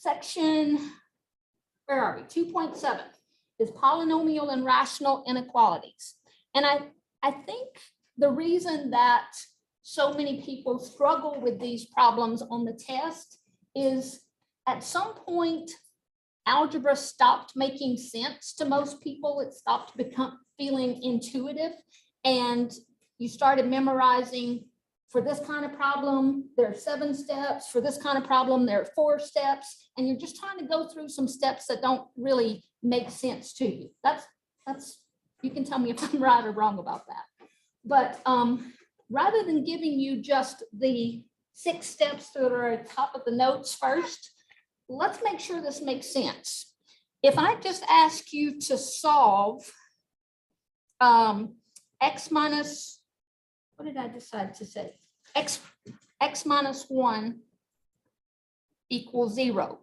section, where are we? 2.7 is polynomial and rational inequalities. And I think the reason that so many people struggle with these problems on the test is at some point, algebra stopped making sense to most people. It stopped feeling intuitive, and you started memorizing, for this kind of problem, there are 7 steps. For this kind of problem, there are 4 steps, and you're just trying to go through some steps that don't really make sense to you. That's you can tell me if I'm right or wrong about that. But rather than giving you just the 6 steps that are at the top of the notes first, let's make sure this makes sense. If I just ask you to solve x minus, what did I decide to say? X minus 1 equals 0.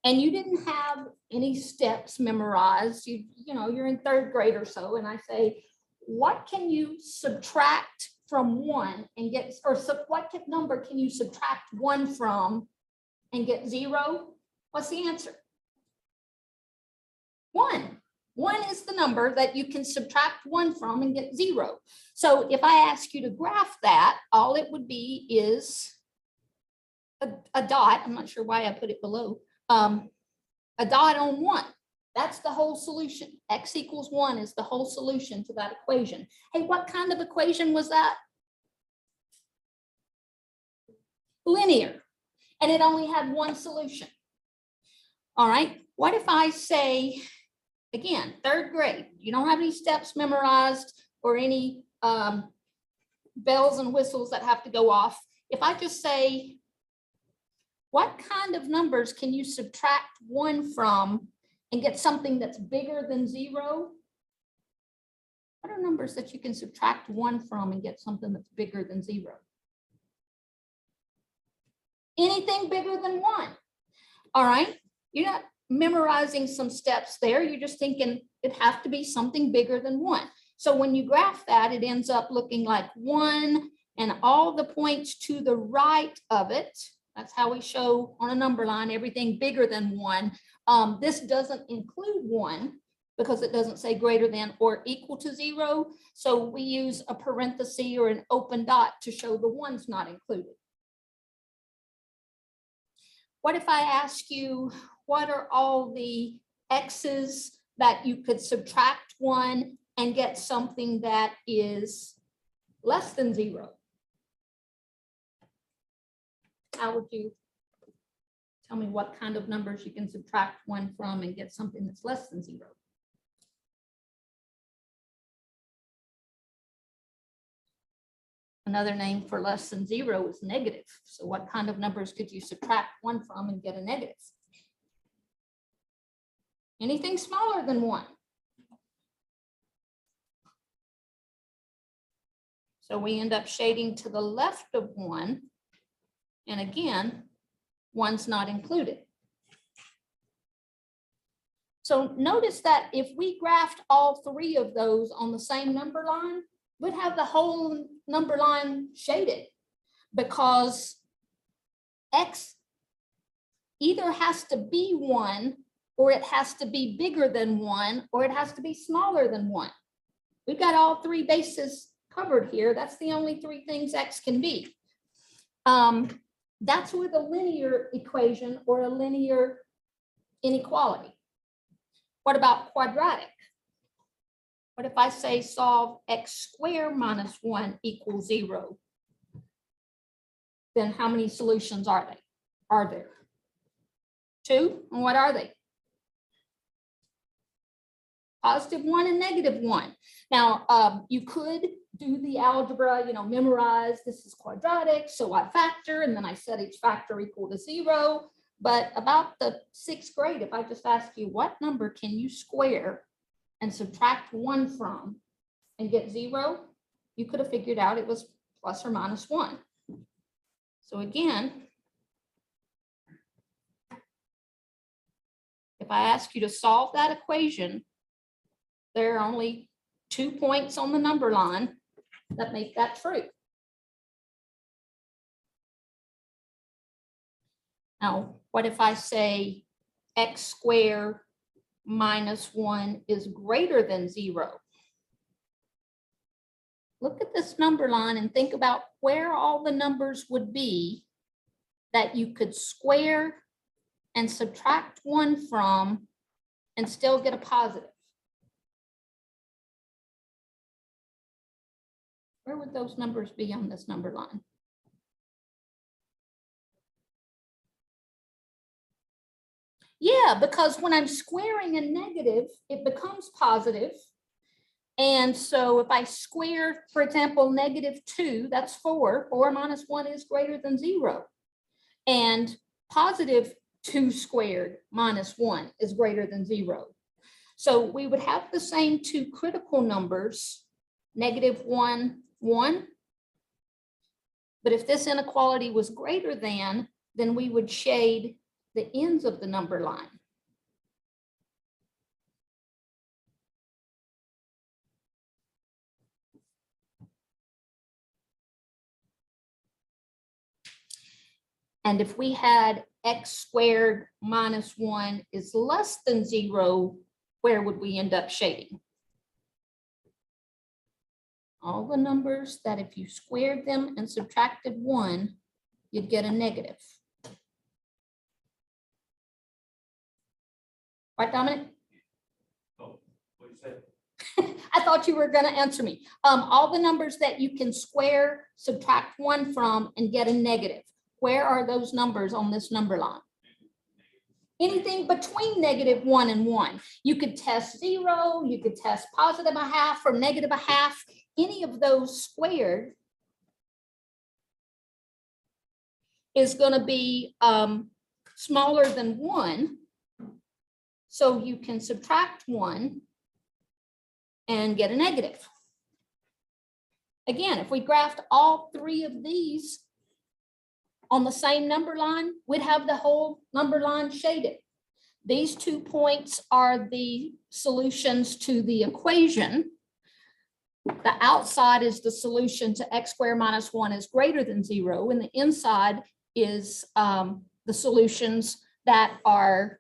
And you didn't have any steps memorized. You know, you're in 3rd grade or so, and I say, what can you subtract from 1 and get, or what number can you subtract 1 from and get 0? What's the answer? 1. 1 is the number that you can subtract 1 from and get 0. So if I ask you to graph that, all it would be is a dot. I'm not sure why I put it below. A dot on 1. That's the whole solution. X equals 1 is the whole solution to that equation. Hey, what kind of equation was that? Linear. And it only had 1 solution. All right. What if I say, again, 3rd grade, you don't have any steps memorized or any bells and whistles that have to go off. If I just say, what kind of numbers can you subtract 1 from and get something that's bigger than 0? What are numbers that you can subtract 1 from and get something that's bigger than 0? Anything bigger than 1. All right. You're not memorizing some steps there. You're just thinking it has to be something bigger than 1. So when you graph that, it ends up looking like 1 and all the points to the right of it. That's how we show on a number line everything bigger than 1. This doesn't include 1 because it doesn't say greater than or equal to 0. So we use a parenthesis or an open dot to show the 1's not included. What if I ask you, what are all the x's that you could subtract 1 and get something that is less than 0? How would you tell me what kind of numbers you can subtract 1 from and get something that's less than 0? Another name for less than 0 is negative. So what kind of numbers could you subtract 1 from and get a negative? Anything smaller than 1. So we end up shading to the left of 1. And again, 1's not included. So notice that if we graphed all 3 of those on the same number line, we'd have the whole number line shaded because X either has to be 1 or it has to be bigger than 1 or it has to be smaller than 1. We've got all 3 bases covered here. That's the only 3 things X can be. That's with a linear equation or a linear inequality. What about quadratic? What if I say solve x squared minus 1 equals 0? Then how many solutions are there? 2. And what are they? Positive 1 and negative 1. Now, you could do the algebra, memorize this is quadratic, so I factor, and then I set each factor equal to 0. But about the 6th grade, if I just ask you, what number can you square and subtract 1 from and get 0, you could have figured out it was plus or minus 1. So again, if I ask you to solve that equation, there are only 2 points on the number line that make that true. Now, What if I say x squared minus 1 is greater than 0? Look at this number line and think about where all the numbers would be that you could square and subtract 1 from and still get a positive. Where would those numbers be on this number line? Yeah, because when I'm squaring a negative, it becomes positive. And so if I square, for example, -2, that's 4. 4 minus 1 is greater than 0. And +2 squared minus 1 is greater than 0. So we would have the same two critical numbers, -1, 1. But if this inequality was greater than, then we would shade the ends of the number line. And if we had x squared minus 1 is less than 0, where would we end up shading? All the numbers that if you squared them and subtracted 1, you'd get a negative. Right, Dominic? Oh, what you said? I thought you were going to answer me. All the numbers that you can square, subtract 1 from, and get a negative. Where are those numbers on this number line? Anything between -1 and 1. You could test 0, you could test +0.5 or -0.5. Any of those squared is going to be smaller than 1. So you can subtract 1 and get a negative. Again, if we graphed all 3 of these on the same number line, we'd have the whole number line shaded. These 2 points are the solutions to the equation. The outside is the solution to x squared minus 1 is greater than 0, and the inside is the solutions that are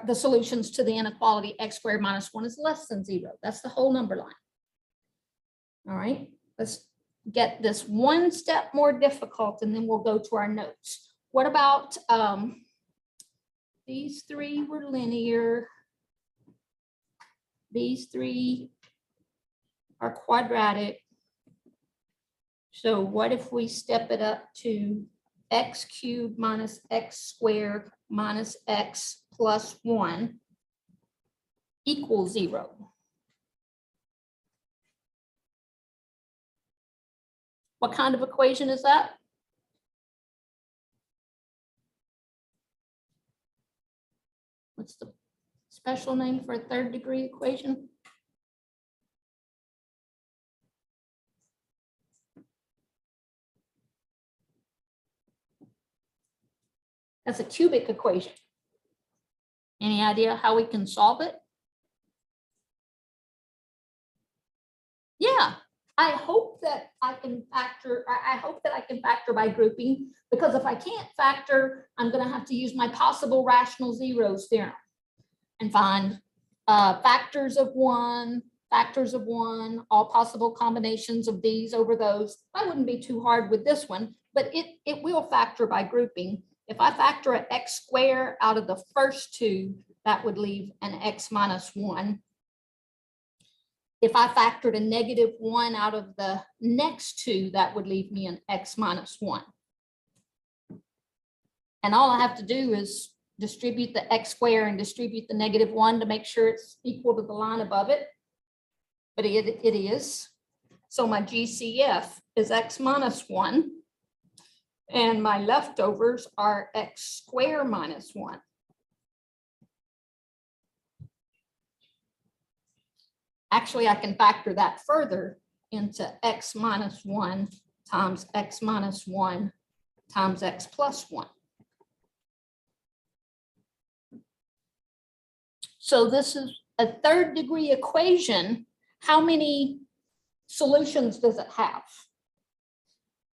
the solutions to the inequality x squared minus 1 is less than 0. That's the whole number line. All right, let's get this one step more difficult, and then we'll go to our notes. What about these 3 were linear. These 3 are quadratic. So what if we step it up to x cubed minus x squared minus x plus 1 equals 0? What kind of equation is that? What's the special name for a third degree equation? That's a cubic equation. Any idea how we can solve it? Yeah, I hope that I can factor. I hope that I can factor by grouping, because if I can't factor, I'm going to have to use my possible rational zeros theorem and find factors of 1, all possible combinations of these over those. That wouldn't be too hard with this one, but it will factor by grouping. If I factor an x squared out of the first 2, that would leave an x minus 1. If I factored a -1 out of the next 2, that would leave me an x minus 1. And all I have to do is distribute the x squared and distribute the -1 to make sure it's equal to the line above it. But it is. So my GCF is x minus 1. And my leftovers are x squared minus 1. Actually, I can factor that further into x minus 1 times x minus 1 times x plus 1. So this is a third degree equation. How many solutions does it have?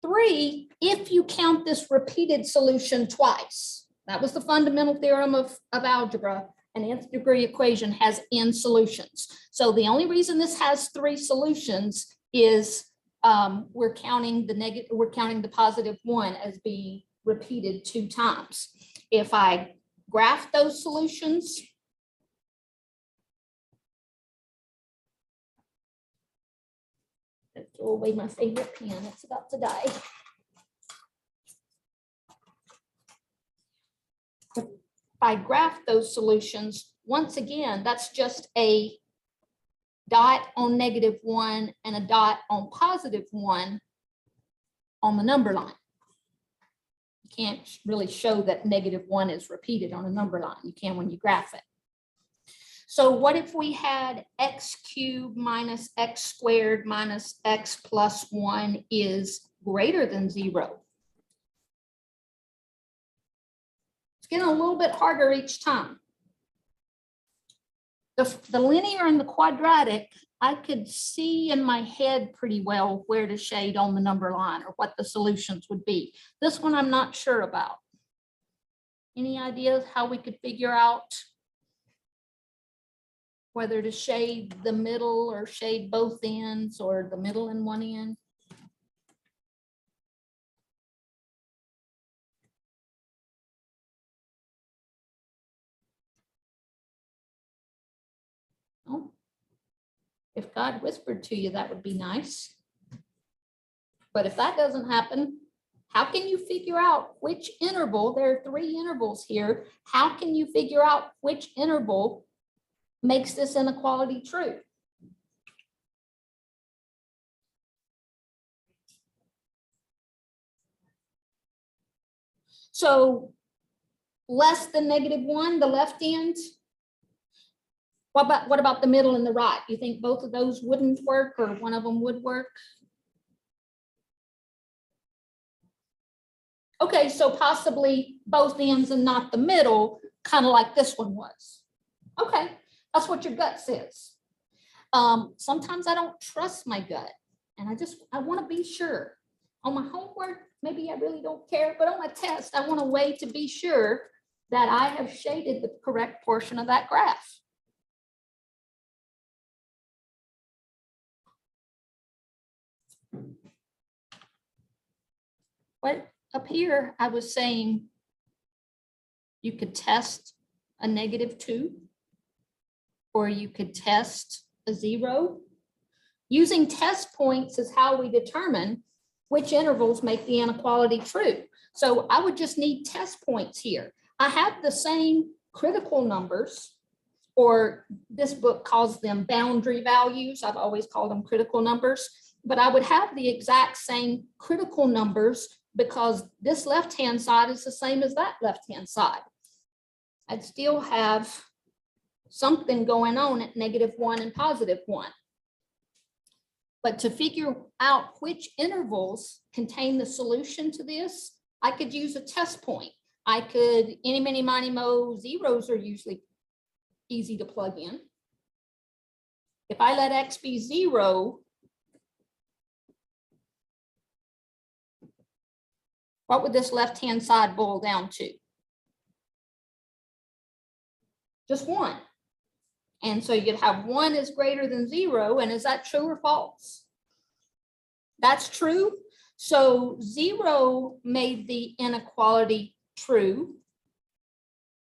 3, if you count this repeated solution twice. That was the fundamental theorem of algebra. An nth degree equation has n solutions. So the only reason this has 3 solutions is we're counting the positive 1 as being repeated 2 times. If I graph those solutions, let's throw away my favorite pen, it's about to die. If I graph those solutions, once again, that's just a dot on -1 and a dot on +1 on the number line. You can't really show that -1 is repeated on a number line. You can when you graph it. So what if we had x cubed minus x squared minus x plus 1 is greater than 0? It's getting a little bit harder each time. The linear and the quadratic, I could see in my head pretty well where to shade on the number line or what the solutions would be. This one I'm not sure about. Any ideas how we could figure out whether to shade the middle or shade both ends or the middle and one end? Oh, if God whispered to you, that would be nice. But if that doesn't happen, how can you figure out which interval? There are 3 intervals here. How can you figure out which interval makes this inequality true? So less than -1, the left end. What about the middle and the right? You think both of those wouldn't work or one of them would work? Okay, so possibly both ends and not the middle, kind of like this one was. Okay, that's what your gut says. Sometimes I don't trust my gut and I want to be sure. On my homework, maybe I really don't care, but on my test, I want a way to be sure that I have shaded the correct portion of that graph. But up here, I was saying you could test a -2, or you could test a 0. Using test points is how we determine which intervals make the inequality true. So I would just need test points here. I have the same critical numbers, or this book calls them boundary values. I've always called them critical numbers, but I would have the exact same critical numbers because this left-hand side is the same as that left-hand side. I'd still have something going on at -1 and +1. But to figure out which intervals contain the solution to this, I could use a test point. I could, any, many, miny, mo, zeros are usually easy to plug in. If I let x be 0, what would this left-hand side boil down to? Just 1. And so you'd have 1 is greater than 0. And is that true or false? That's true. So 0 made the inequality true.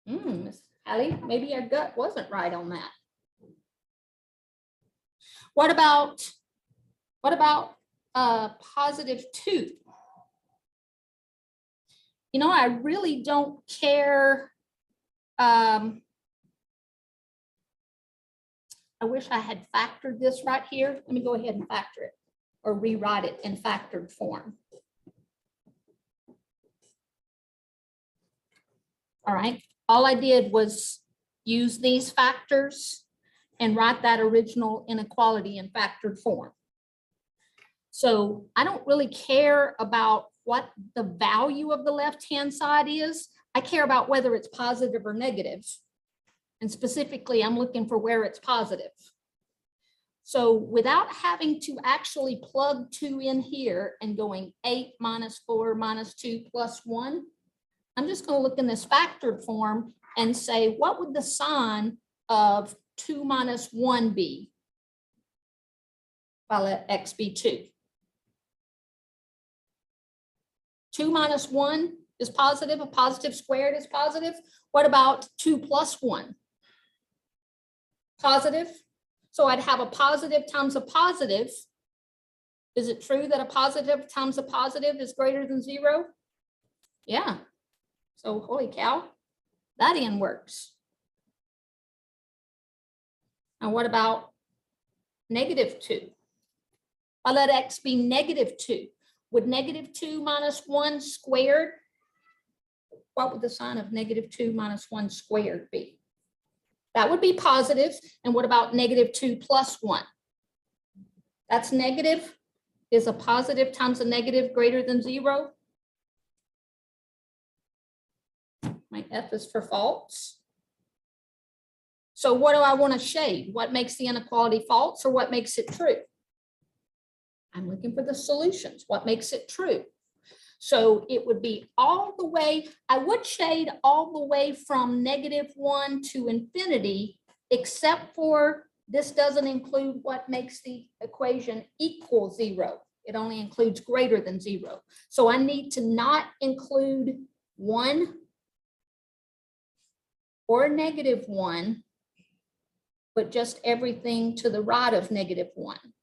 Miss Hallie, maybe our gut wasn't right on that. What about +2? You know, I really don't care. I wish I had factored this right here. Let me go ahead and factor it or rewrite it in factored form. All right, all I did was use these factors and write that original inequality in factored form. So I don't really care about what the value of the left-hand side is. I care about whether it's positive or negative. And specifically, I'm looking for where it's positive. So without having to actually plug 2 in here and going 8 minus 4 minus 2 plus 1, I'm just going to look in this factored form and say, what would the sign of 2 minus 1 be? If I let x be 2. 2 minus 1 is positive. A positive squared is positive. What about 2 plus 1? Positive. So I'd have a positive times a positive. Is it true that a positive times a positive is greater than 0? Yeah. So holy cow, that end works. Now what about negative 2? I let x be negative 2. Would negative 2 minus 1 squared, what would the sign of negative 2 minus 1 squared be? That would be positive. And what about negative 2 plus 1? That's negative. Is a positive times a negative greater than 0? My F is for false. So what do I want to shade? What makes the inequality false or what makes it true? I'm looking for the solutions. What makes it true? So it would be all the way, I would shade all the way from -1 to infinity, except for this doesn't include what makes the equation equal 0. It only includes greater than 0. So I need to not include 1 or -1, but just everything to the right of -1.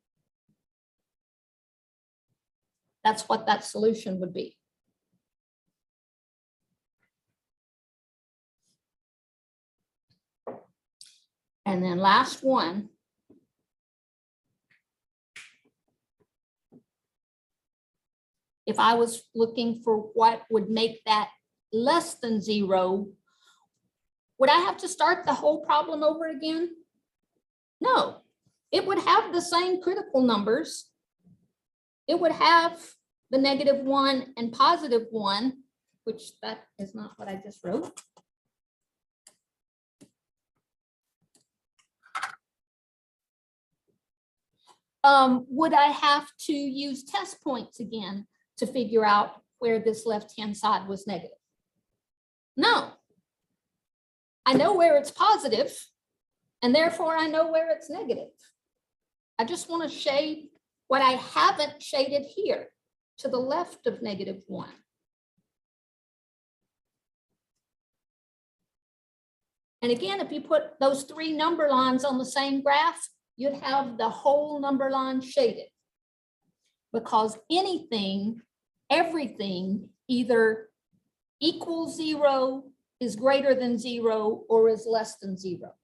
That's what that solution would be. And then last one. If I was looking for what would make that less than 0, would I have to start the whole problem over again? No, it would have the same critical numbers. It would have the -1 and +1, which that is not what I just wrote. Would I have to use test points again to figure out where this left-hand side was negative? No. I know where it's positive, and therefore I know where it's negative. I just want to shade what I haven't shaded here to the left of -1. And again, if you put those 3 number lines on the same graph, you'd have the whole number line shaded. Because anything, everything either equals 0, is greater than 0, or is less than 0.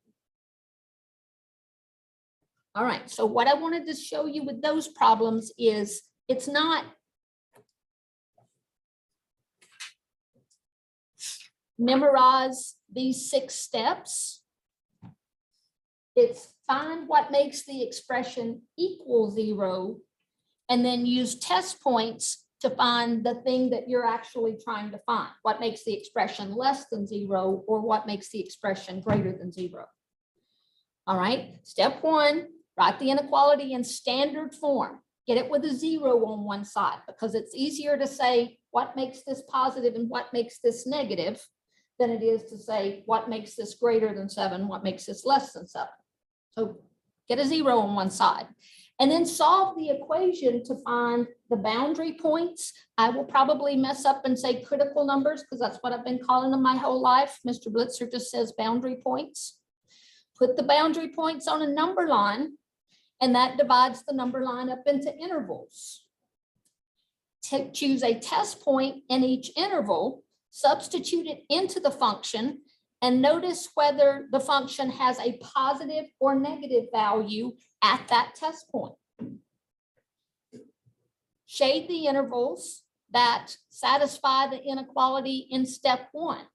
All right, so what I wanted to show you with those problems is it's not memorize these 6 steps. It's find what makes the expression equal 0 and then use test points to find the thing that you're actually trying to find. What makes the expression less than 0 or what makes the expression greater than 0. All right, step 1, write the inequality in standard form. Get it with a 0 on one side because it's easier to say what makes this positive and what makes this negative than it is to say what makes this greater than 7, what makes this less than 7. So get a 0 on one side and then solve the equation to find the boundary points. I will probably mess up and say critical numbers because that's what I've been calling them my whole life. Mr. Blitzer just says boundary points. Put the boundary points on a number line and that divides the number line up into intervals. Choose a test point in each interval, substitute it into the function, and notice whether the function has a positive or negative value at that test point. Shade the intervals that satisfy the inequality in step 1.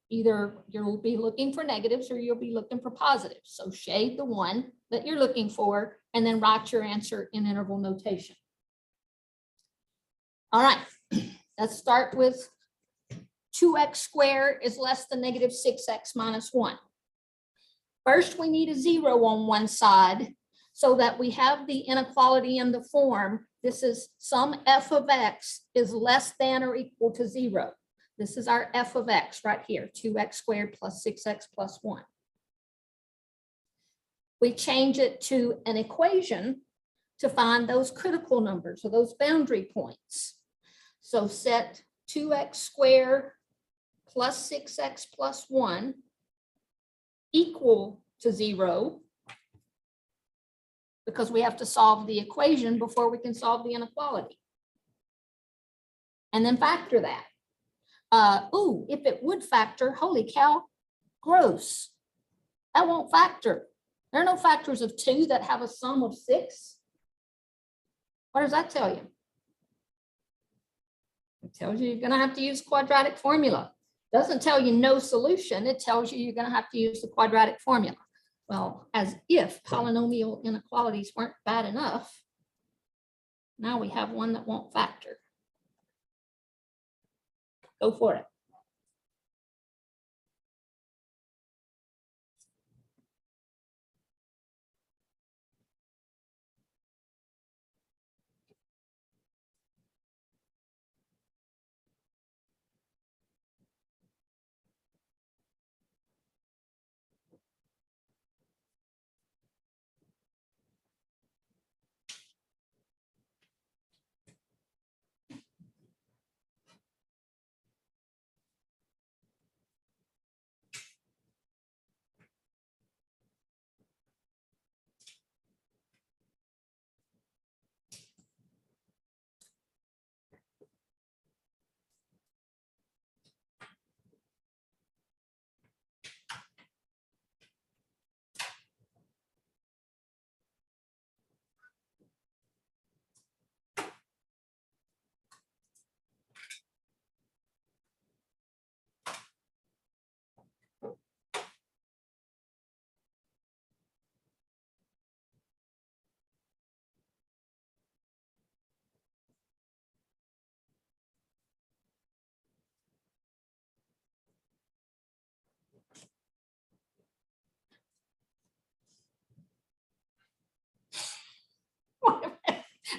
Either you'll be looking for negatives or you'll be looking for positives. So shade the one that you're looking for and then write your answer in interval notation. All right, let's start with 2x squared is less than -6x minus 1. First, we need a 0 on one side so that we have the inequality in the form. This is some f of x is less than or equal to 0. This is our f of x right here, 2x squared plus 6x plus 1. We change it to an equation to find those critical numbers or those boundary points. So set 2x squared plus 6x plus 1 equal to 0, because we have to solve the equation before we can solve the inequality. And then factor that. If it would factor, holy cow, gross. That won't factor. There are no factors of 2 that have a sum of 6. What does that tell you? It tells you you're going to have to use quadratic formula. Doesn't tell you no solution. It tells you you're going to have to use the quadratic formula. Well, as if polynomial inequalities weren't bad enough, now we have one that won't factor. Go for it.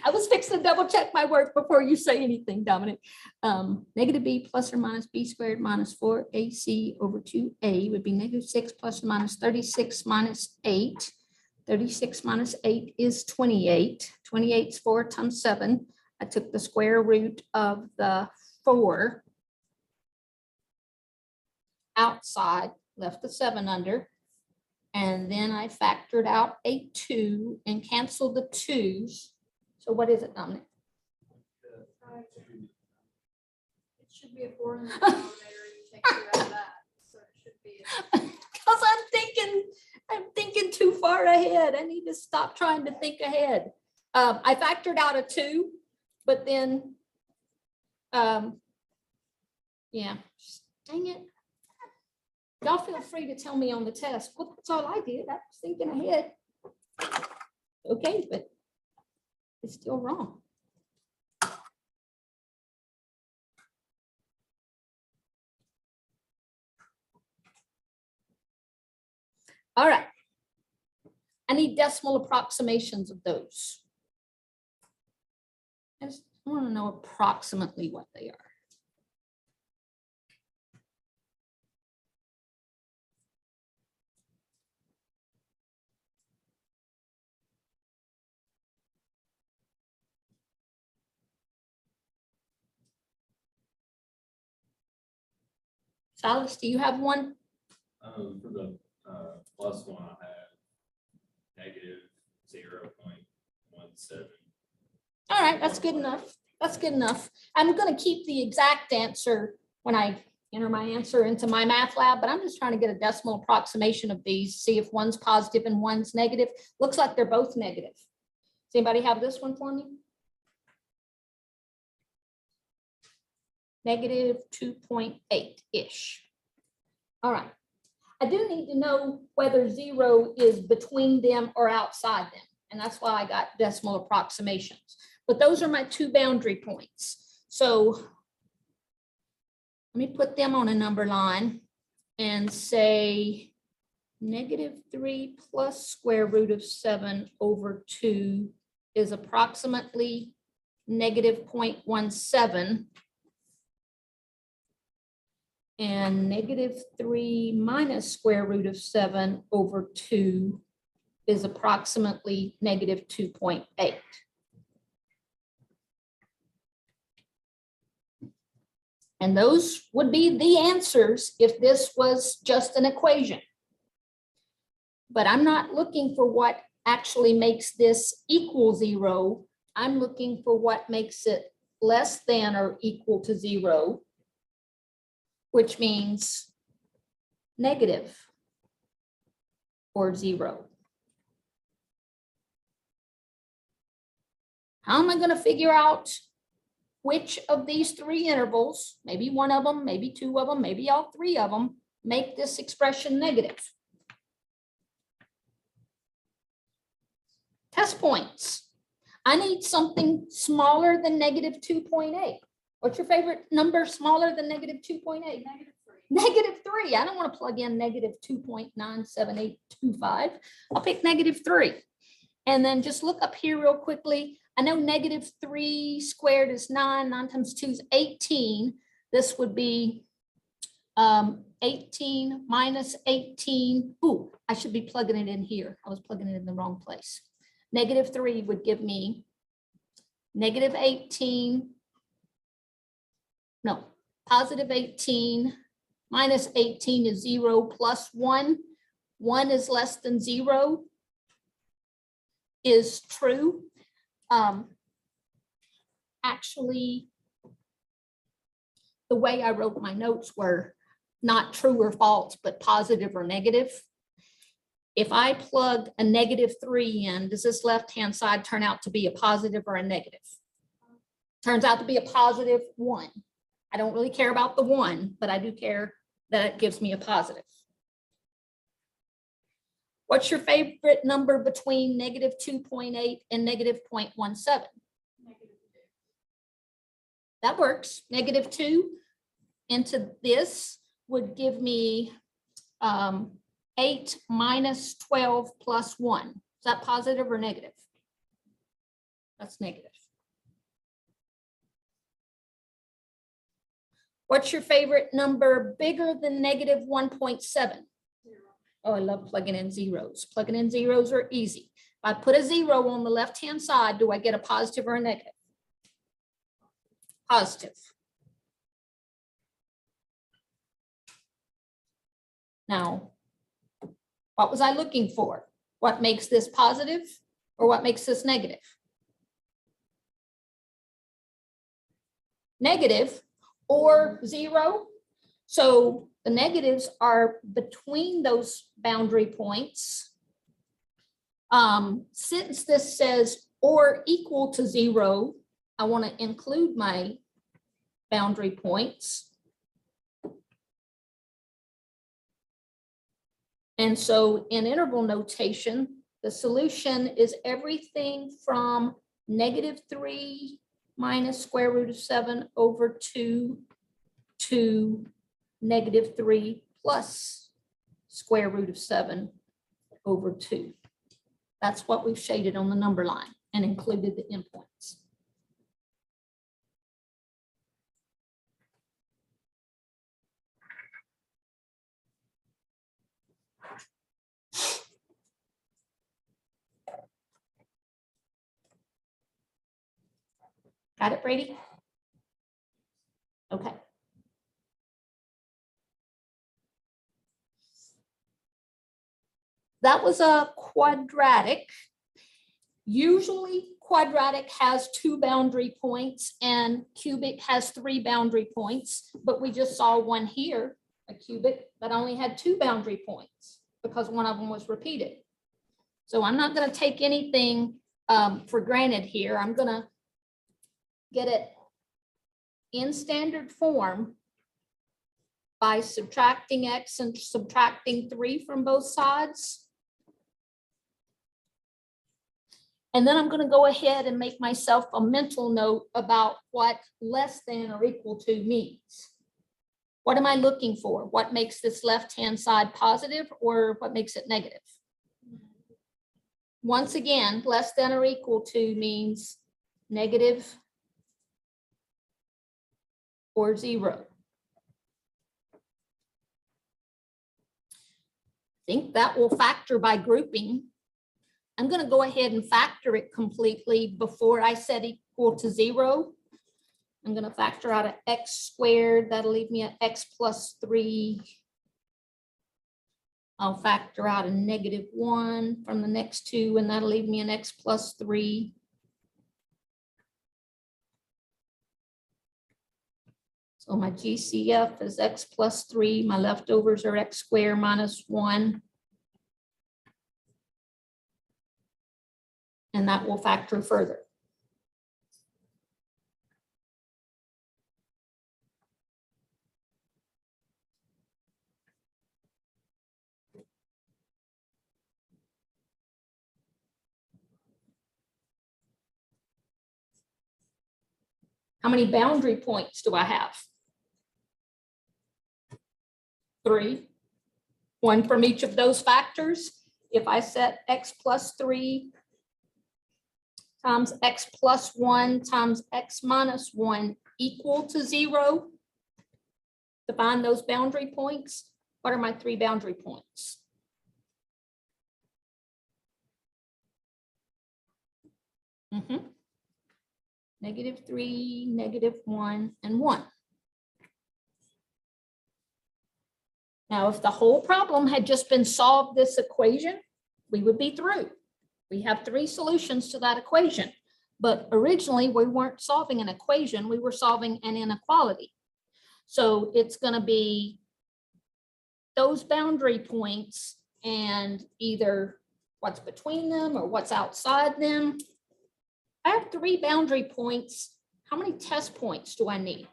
I was fixing to double check my work before you say anything, Dominic. Negative b plus or minus b squared minus 4ac over 2a would be negative 6 plus or minus 36 minus 8. 36 minus 8 is 28. 28 is 4 times 7. I took the square root of the 4 outside, left the 7 under. And then I factored out a 2 and canceled the 2's. So what is it, Dominic? It should be a 4 in the denominator. You take 2 out of that, so it should be. Because I'm thinking too far ahead. I need to stop trying to think ahead. I factored out a 2, but then, yeah, dang it. Y'all feel free to tell me on the test. Well, that's all I did. I was thinking ahead. Okay, but it's still wrong. All right. I need decimal approximations of those. I just want to know approximately what they are. Silas, do you have one? For the plus one, I have negative 0.17. All right, that's good enough. That's good enough. I'm going to keep the exact answer when I enter my answer into my math lab, but I'm just trying to get a decimal approximation of these, see if one's positive and one's negative. Looks like they're both negative. Does anybody have this one for me? Negative 2.8-ish. All right. I do need to know whether 0 is between them or outside them. And that's why I got decimal approximations. But those are my 2 boundary points. So let me put them on a number line and say -3 plus square root of 7 over 2 is approximately -0.17. And -3 minus square root of 7 over 2 is approximately -2.8. And those would be the answers if this was just an equation. But I'm not looking for what actually makes this equal 0. I'm looking for what makes it less than or equal to 0, which means negative or 0. How am I going to figure out which of these 3 intervals, maybe one of them, maybe 2 of them, maybe all 3 of them, make this expression negative? Test points. I need something smaller than -2.8. What's your favorite number smaller than -2.8? -3. I don't want to plug in -2.97825. I'll pick -3. And then just look up here real quickly. I know -3 squared is 9. 9 times 2 is 18. This would be 18 minus 18. Ooh, I should be plugging it in here. I was plugging it in the wrong place. -3 would give me -18. No, +18 minus 18 is 0 plus 1. 1 is less than 0 is true. Actually, the way I wrote my notes were not true or false, but positive or negative. If I plug a -3 in, does this left-hand side turn out to be a positive or a negative? Turns out to be a positive 1. I don't really care about the 1, but I do care that it gives me a positive. What's your favorite number between -2.8 and -0.17? That works. -2 into this would give me 8 minus 12 plus 1. Is that positive or negative? That's negative. What's your favorite number bigger than -1.7? Oh, I love plugging in zeros. Plugging in zeros are easy. If I put a 0 on the left-hand side, do I get a positive or a negative? Positive. Now, what was I looking for? What makes this positive or what makes this negative? Negative or 0. So the negatives are between those boundary points. Since this says or equal to 0, I want to include my boundary points. And so in interval notation, the solution is everything from -3 minus square root of 7 over 2 to -3 plus square root of 7 over 2. That's what we've shaded on the number line and included the endpoints. Got it, Brady? Okay. That was a quadratic. Usually quadratic has 2 boundary points and cubic has 3 boundary points, but we just saw one here, a cubic that only had 2 boundary points because one of them was repeated. So I'm not going to take anything for granted here. I'm going to get it in standard form by subtracting x and subtracting 3 from both sides. And then I'm going to go ahead and make myself a mental note about what less than or equal to means. What am I looking for? What makes this left-hand side positive or what makes it negative? Once again, less than or equal to means negative or 0. think that will factor by grouping. I'm going to go ahead and factor it completely before I set equal to 0. I'm going to factor out an x squared. That'll leave me an x plus 3. I'll factor out a -1 from the next two, and that'll leave me an x plus 3. So my GCF is x plus 3. My leftovers are x squared minus 1. And that will factor further. How many boundary points do I have? 3. 1 from each of those factors. If I set x plus 3 times x plus 1 times x minus 1 equal to 0, to find those boundary points, what are my 3 boundary points? -3, -1, and 1. Now, if the whole problem had just been solved this equation, we would be through. We have 3 solutions to that equation, but originally we weren't solving an equation, we were solving an inequality. So it's going to be those boundary points and either what's between them or what's outside them. I have 3 boundary points. How many test points do I need?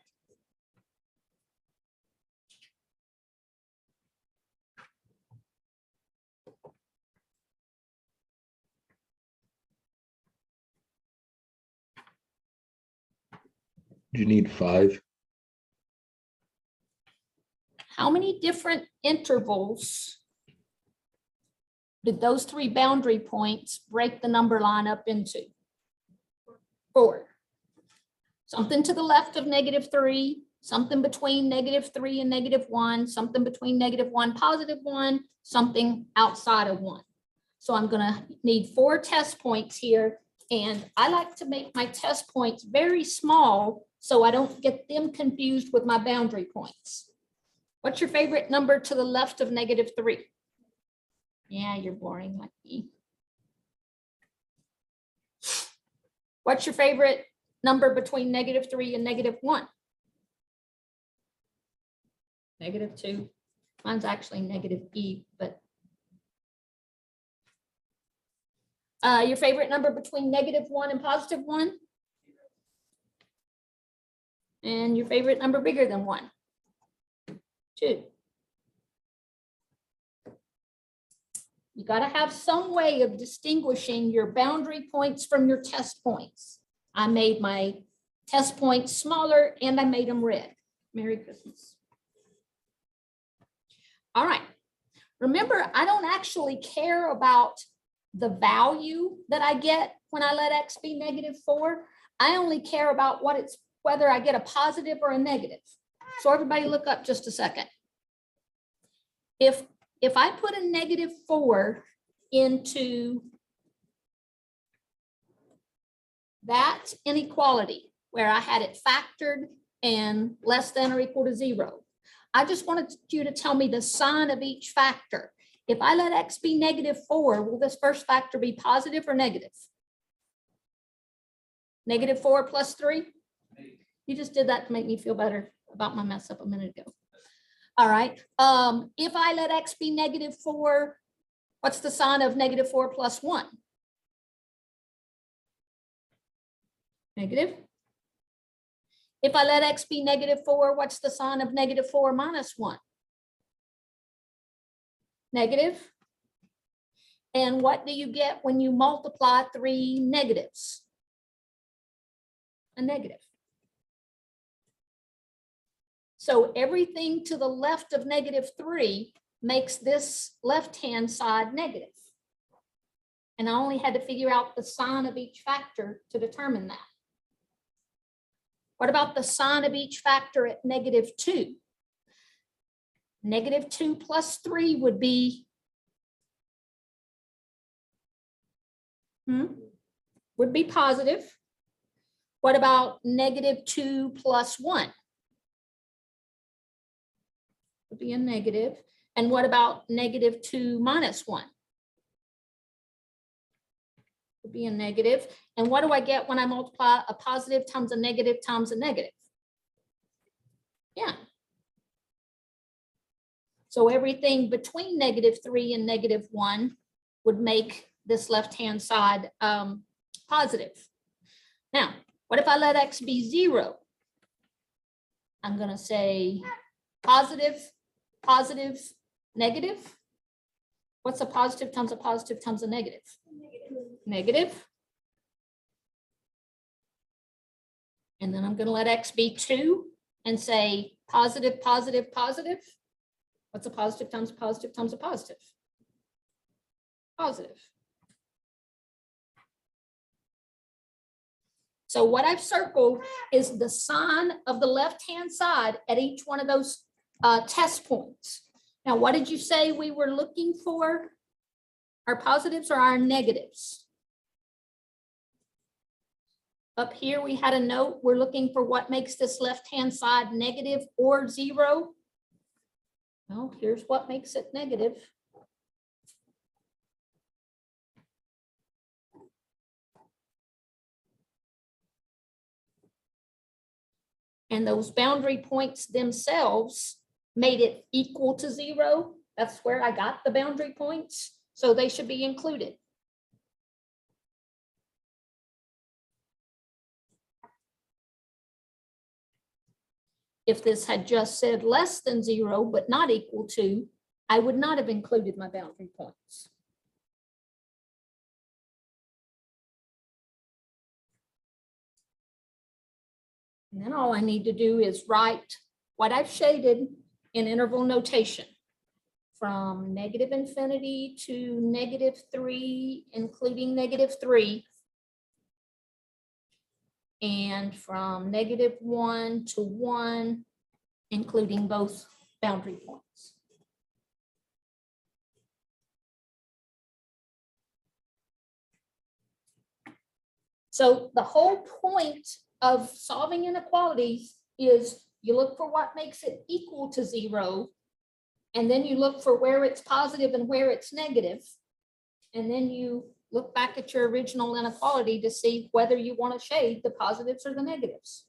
You need 5. How many different intervals did those 3 boundary points break the number line up into? 4. Something to the left of -3, something between -3 and -1, something between -1, +1, something outside of 1. So I'm going to need 4 test points here, and I like to make my test points very small so I don't get them confused with my boundary points. What's your favorite number to the left of -3? Yeah, you're boring like me. What's your favorite number between -3 and -1? -2. Mine's actually -e, but. Your favorite number between -1 and +1? And your favorite number bigger than 1? 2. You got to have some way of distinguishing your boundary points from your test points. I made my test points smaller and I made them red. Merry Christmas. All right. Remember, I don't actually care about the value that I get when I let x be -4. I only care about whether I get a positive or a negative. So everybody look up just a second. If I put a -4 into that inequality where I had it factored and less than or equal to 0, I just wanted you to tell me the sign of each factor. If I let x be -4, will this first factor be positive or negative? -4 plus 3? You just did that to make me feel better about my mess up a minute ago. All right. If I let x be -4, what's the sign of -4 plus 1? Negative. If I let x be -4, what's the sign of -4 minus 1? Negative. And what do you get when you multiply 3 negatives? A negative. So everything to the left of -3 makes this left-hand side negative. And I only had to figure out the sign of each factor to determine that. What about the sign of each factor at -2? -2 plus 3 would be Would be positive. What about -2 + 1? Would be a negative. And what about -2 - 1? Would be a negative. And what do I get when I multiply a positive times a negative times a negative? Yeah. So everything between -3 and -1 would make this left-hand side positive. Now, what if I let x be 0? I'm going to say positive, positive, negative. What's a positive times a positive times a negative? Negative. And then I'm going to let x be 2 and say positive, positive, positive. What's a positive times a positive times a positive? Positive. So what I've circled is the sign of the left-hand side at each one of those test points. Now, what did you say we were looking for? Our positives or our negatives? Up here, we had a note. We're looking for what makes this left-hand side negative or 0. Well, here's what makes it negative. And those boundary points themselves made it equal to 0. That's where I got the boundary points. So they should be included. If this had just said less than 0, but not equal to, I would not have included my boundary points. And then all I need to do is write what I've shaded in interval notation from -infinity to -3, including -3. And from -1 to 1, including both boundary points. So the whole point of solving inequalities is you look for what makes it equal to 0, and then you look for where it's positive and where it's negative, and then you look back at your original inequality to see whether you want to shade the positives or the negatives.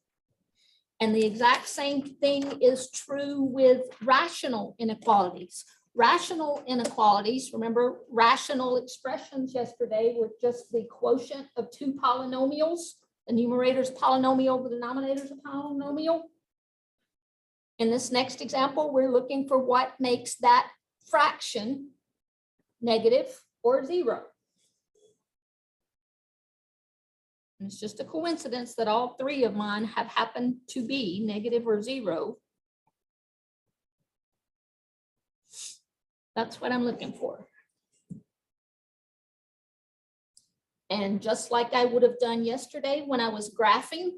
And the exact same thing is true with rational inequalities. Rational inequalities, remember rational expressions yesterday were just the quotient of two polynomials. The numerator's polynomial, the denominator's a polynomial. In this next example, we're looking for what makes that fraction negative or 0. And it's just a coincidence that all three of mine have happened to be negative or 0. That's what I'm looking for. And just like I would have done yesterday when I was graphing,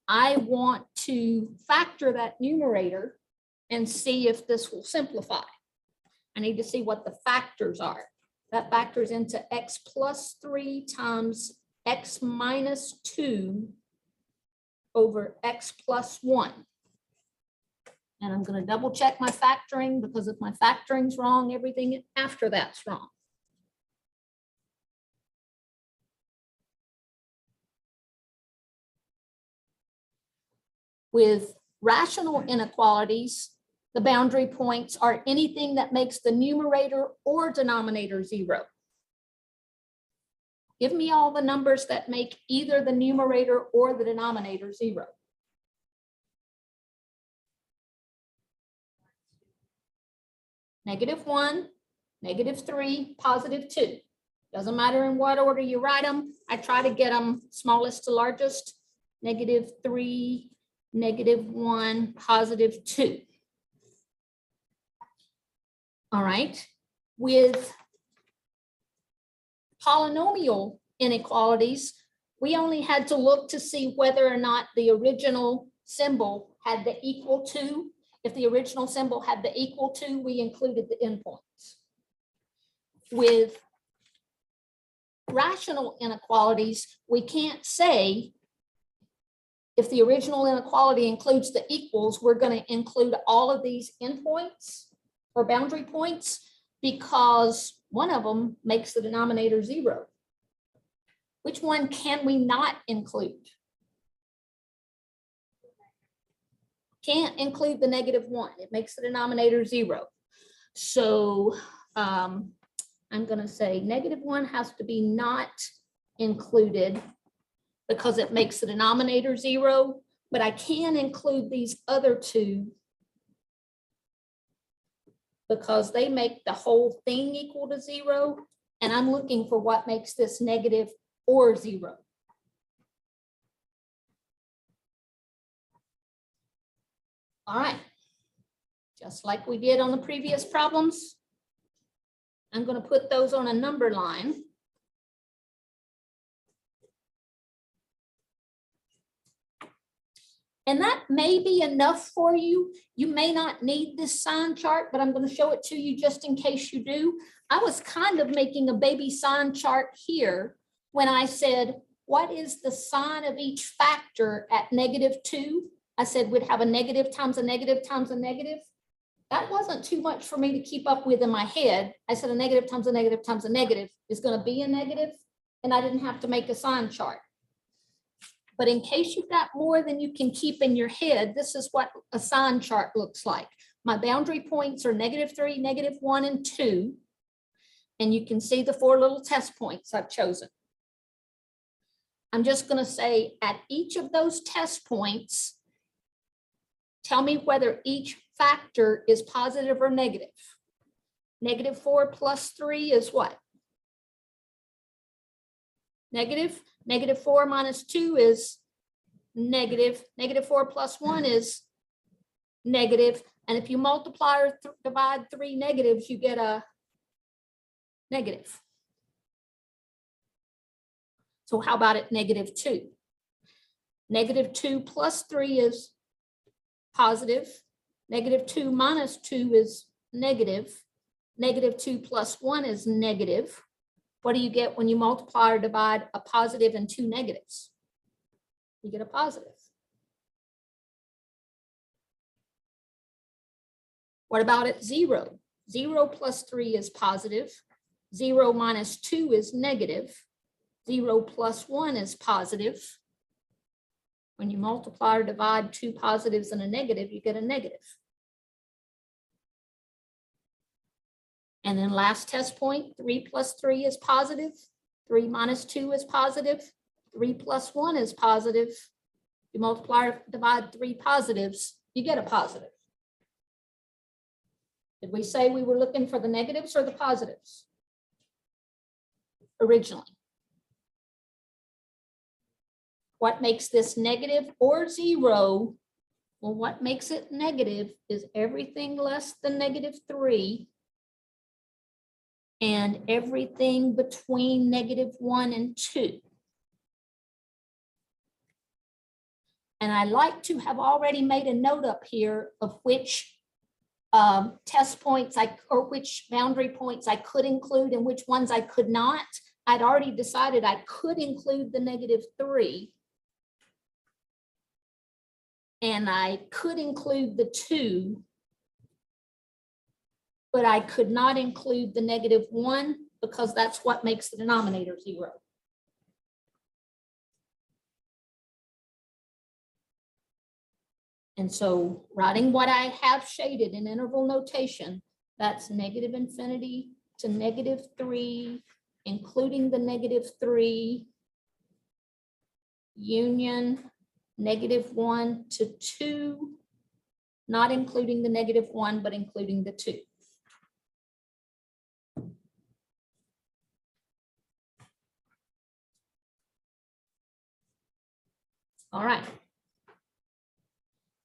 I want to factor that numerator and see if this will simplify. I need to see what the factors are. That factors into x plus 3 times x minus 2 over x plus 1. And I'm going to double check my factoring, because if my factoring's wrong, everything after that's wrong. With rational inequalities, the boundary points are anything that makes the numerator or denominator 0. Give me all the numbers that make either the numerator or the denominator 0. -1, -3, +2. Doesn't matter in what order you write them. I try to get them smallest to largest. -3, -1, +2. All right. With polynomial inequalities, we only had to look to see whether or not the original symbol had the equal to. If the original symbol had the equal to, we included the endpoints. With rational inequalities, we can't say if the original inequality includes the equals, we're going to include all of these endpoints or boundary points because one of them makes the denominator 0. Which one can we not include? Can't include the -1. It makes the denominator 0. So I'm going to say -1 has to be not included because it makes the denominator 0, but I can include these other two because they make the whole thing equal to 0, and I'm looking for what makes this negative or 0. All right, just like we did on the previous problems, I'm going to put those on a number line. And that may be enough for you. You may not need this sign chart, but I'm going to show it to you just in case you do. I was kind of making a baby sign chart here when I said, what is the sign of each factor at -2? I said we'd have a negative times a negative times a negative. That wasn't too much for me to keep up with in my head. I said a negative times a negative times a negative is going to be a negative, and I didn't have to make a sign chart. But in case you've got more than you can keep in your head, this is what a sign chart looks like. My boundary points are -3, -1, and 2. And you can see the 4 little test points I've chosen. I'm just going to say at each of those test points, tell me whether each factor is positive or negative. -4 plus 3 is what? Negative. -4 minus 2 is negative. -4 plus 1 is negative. And if you multiply or divide 3 negatives, you get a negative. So how about it -2? -2 plus 3 is positive. -2 minus 2 is negative. -2 plus 1 is negative. What do you get when you multiply or divide a positive and 2 negatives? You get a positive. What about at 0? 0 plus 3 is positive. 0 minus 2 is negative. 0 plus 1 is positive. When you multiply or divide 2 positives and a negative, you get a negative. And then last test point, 3 plus 3 is positive. 3 minus 2 is positive. 3 plus 1 is positive. You multiply or divide 3 positives, you get a positive. Did we say we were looking for the negatives or the positives? Originally. What makes this negative or 0? Well, what makes it negative is everything less than -3 and everything between -1 and 2. And I like to have already made a note up here of which test points or which boundary points I could include and which ones I could not. I'd already decided I could include the -3. And I could include the 2. But I could not include the -1 because that's what makes the denominator 0. And so writing what I have shaded in interval notation, that's -infinity to -3, including the -3, union -1 to 2, not including the -1, but including the 2. All right.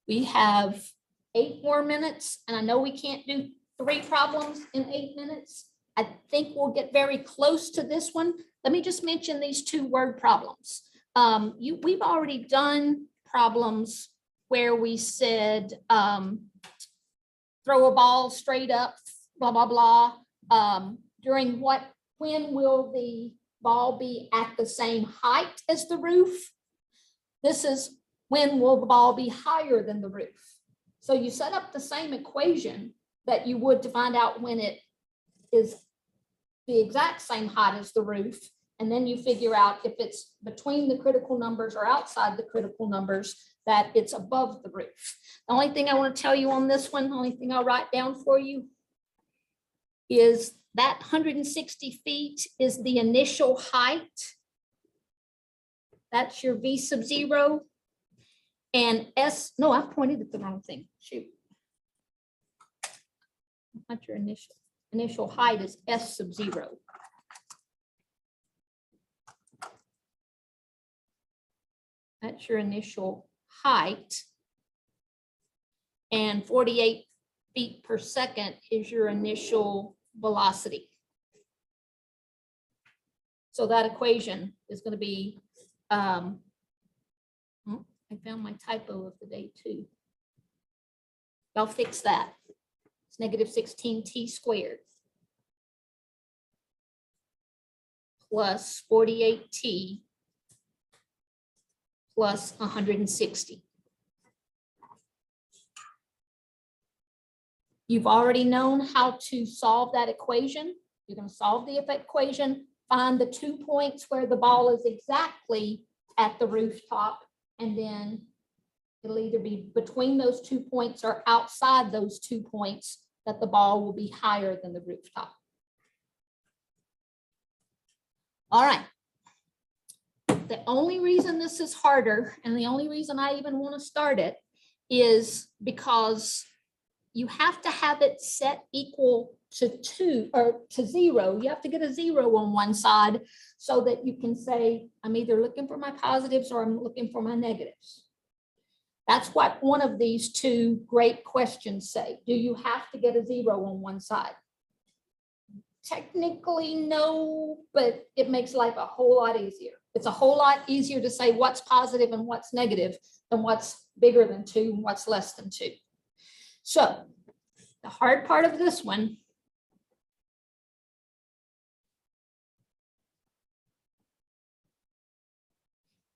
We have 8 more minutes, and I know we can't do 3 problems in 8 minutes. I think we'll get very close to this one. Let me just mention these 2 word problems. We've already done problems where we said throw a ball straight up, blah, blah, blah. When will the ball be at the same height as the roof? This is when will the ball be higher than the roof? So you set up the same equation that you would to find out when it is the exact same height as the roof. And then you figure out if it's between the critical numbers or outside the critical numbers, that it's above the roof. The only thing I want to tell you on this one, the only thing I'll write down for you is that 160 feet is the initial height. That's your V sub 0. And S, no, I pointed at the wrong thing. Shoot. Not your initial height is S sub 0. That's your initial height. And 48 feet per second is your initial velocity. So that equation is going to be, I found my typo of the day too. I'll fix that. It's negative 16t squared plus 48t plus 160. You've already known how to solve that equation. You're going to solve the equation, find the 2 points where the ball is exactly at the rooftop, and then it'll either be between those 2 points or outside those 2 points that the ball will be higher than the rooftop. All right. The only reason this is harder, and the only reason I even want to start it, is because you have to have it set equal to 2 or to 0. You have to get a 0 on one side so that you can say, I'm either looking for my positives or I'm looking for my negatives. That's what one of these two great questions say. Do you have to get a 0 on one side? Technically, no, but it makes life a whole lot easier. It's a whole lot easier to say what's positive and what's negative than what's bigger than 2 and what's less than 2. So the hard part of this one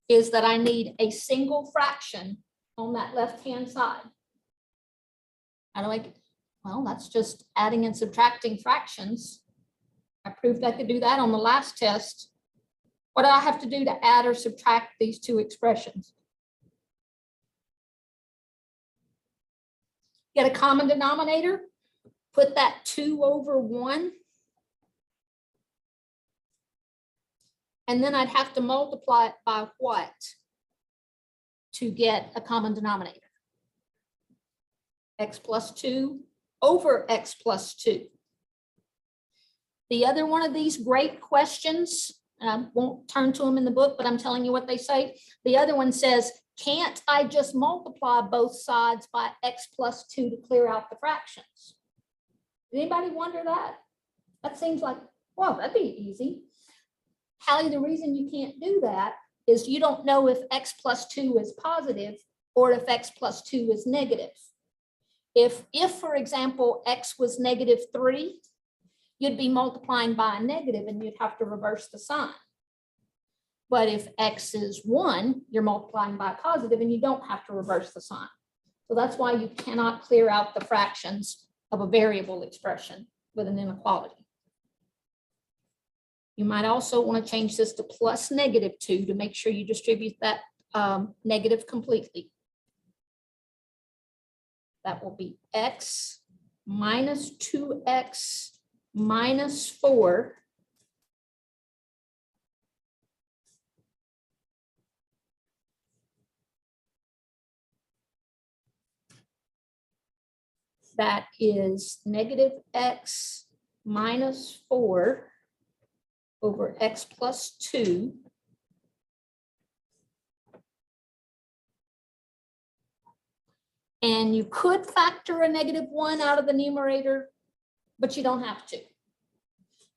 is that I need a single fraction on that left-hand side. How do I, well, that's just adding and subtracting fractions. I proved I could do that on the last test. What do I have to do to add or subtract these two expressions? Get a common denominator, put that 2 over 1. And then I'd have to multiply it by what to get a common denominator? X plus 2 over X plus 2. The other one of these great questions, and I won't turn to them in the book, but I'm telling you what they say. The other one says, can't I just multiply both sides by X plus 2 to clear out the fractions? Did anybody wonder that? That seems like, well, that'd be easy. Hallie, the reason you can't do that is you don't know if X plus 2 is positive or if X plus 2 is negative. If for example, X was negative 3, you'd be multiplying by a negative and you'd have to reverse the sign. But if X is 1, you're multiplying by a positive and you don't have to reverse the sign. So that's why you cannot clear out the fractions of a variable expression with an inequality. You might also want to change this to plus negative 2 to make sure you distribute that negative completely. That will be X minus 2X minus 4 that is negative X minus 4 over X plus 2 and you could factor a negative 1 out of the numerator, but you don't have to.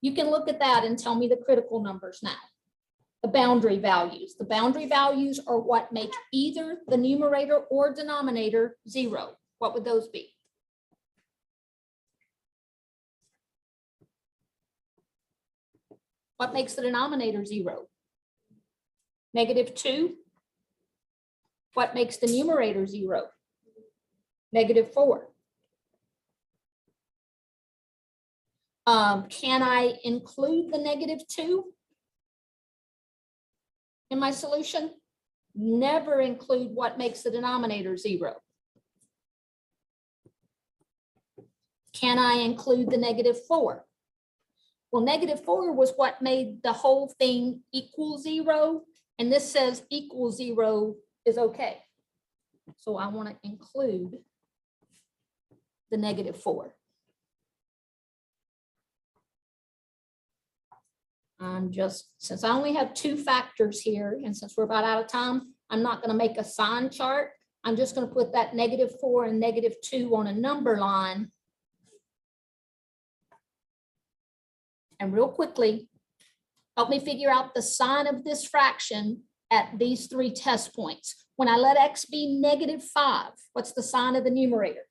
You can look at that and tell me the critical numbers now. The boundary values. The boundary values are what make either the numerator or denominator 0. What would those be? What makes the denominator 0? -2. What makes the numerator 0? -4. Can I include the -2 in my solution? Never include what makes the denominator 0. Can I include the -4? Well, -4 was what made the whole thing equal 0, and this says equal 0 is okay. So I want to include the -4. Since I only have 2 factors here, and since we're about out of time, I'm not going to make a sign chart. I'm just going to put that -4 and -2 on a number line. And real quickly, help me figure out the sign of this fraction at these 3 test points. When I let x be -5, what's the sign of the numerator?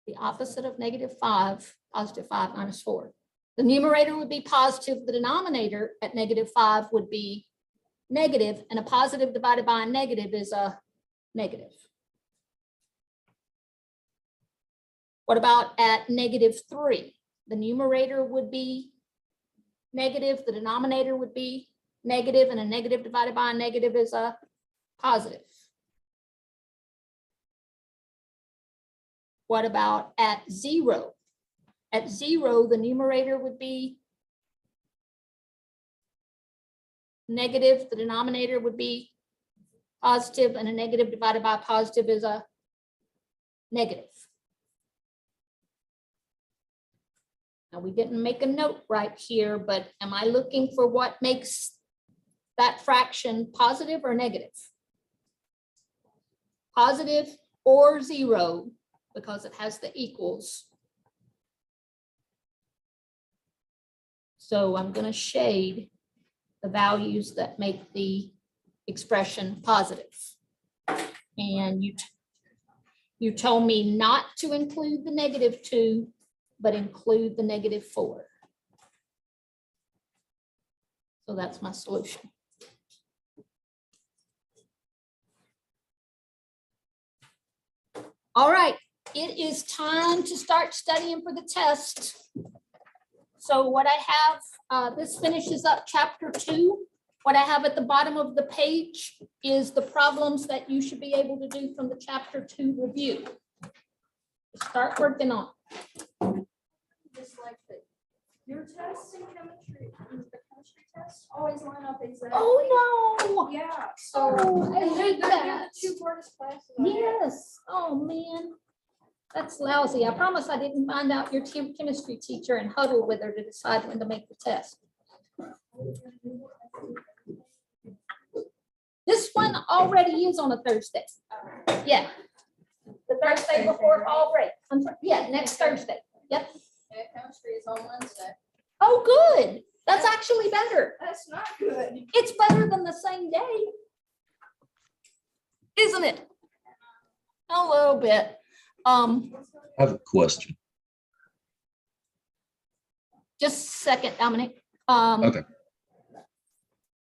The opposite of -5, +5 minus 4. The numerator would be positive. The denominator at -5 would be negative, and a positive divided by a negative is a negative. What about at -3? The numerator would be negative, the denominator would be negative, and a negative divided by a negative is a positive. What about at 0? At 0, the numerator would be negative, the denominator would be positive, and a negative divided by a positive is a negative. Now, we didn't make a note right here, but am I looking for what makes that fraction positive or negative? Positive or 0, because it has the equals. So I'm going to shade the values that make the expression positive. And you told me not to include the -2, but include the -4. So that's my solution. All right, it is time to start studying for the test. So what I have, this finishes up chapter 2. What I have at the bottom of the page is the problems that you should be able to do from the chapter 2 review. Start working on. Just like your tests in chemistry, the chemistry tests always line up exactly. Oh, no. Yeah, so. Oh, I and hate they're that. the 2 hardest classes. I have. Yes. Oh, man. That's lousy. I promise I didn't find out your chemistry teacher and huddle with her to decide when to make the test. This one already is on a Thursday. Yeah. The Thursday before fall break. Yeah, next Thursday. Yep. Yeah, chemistry is on Wednesday. Oh, good. That's actually better. That's not good. It's better than the same day. Isn't it? A little bit. I have a question. Just a second, Dominic. Okay.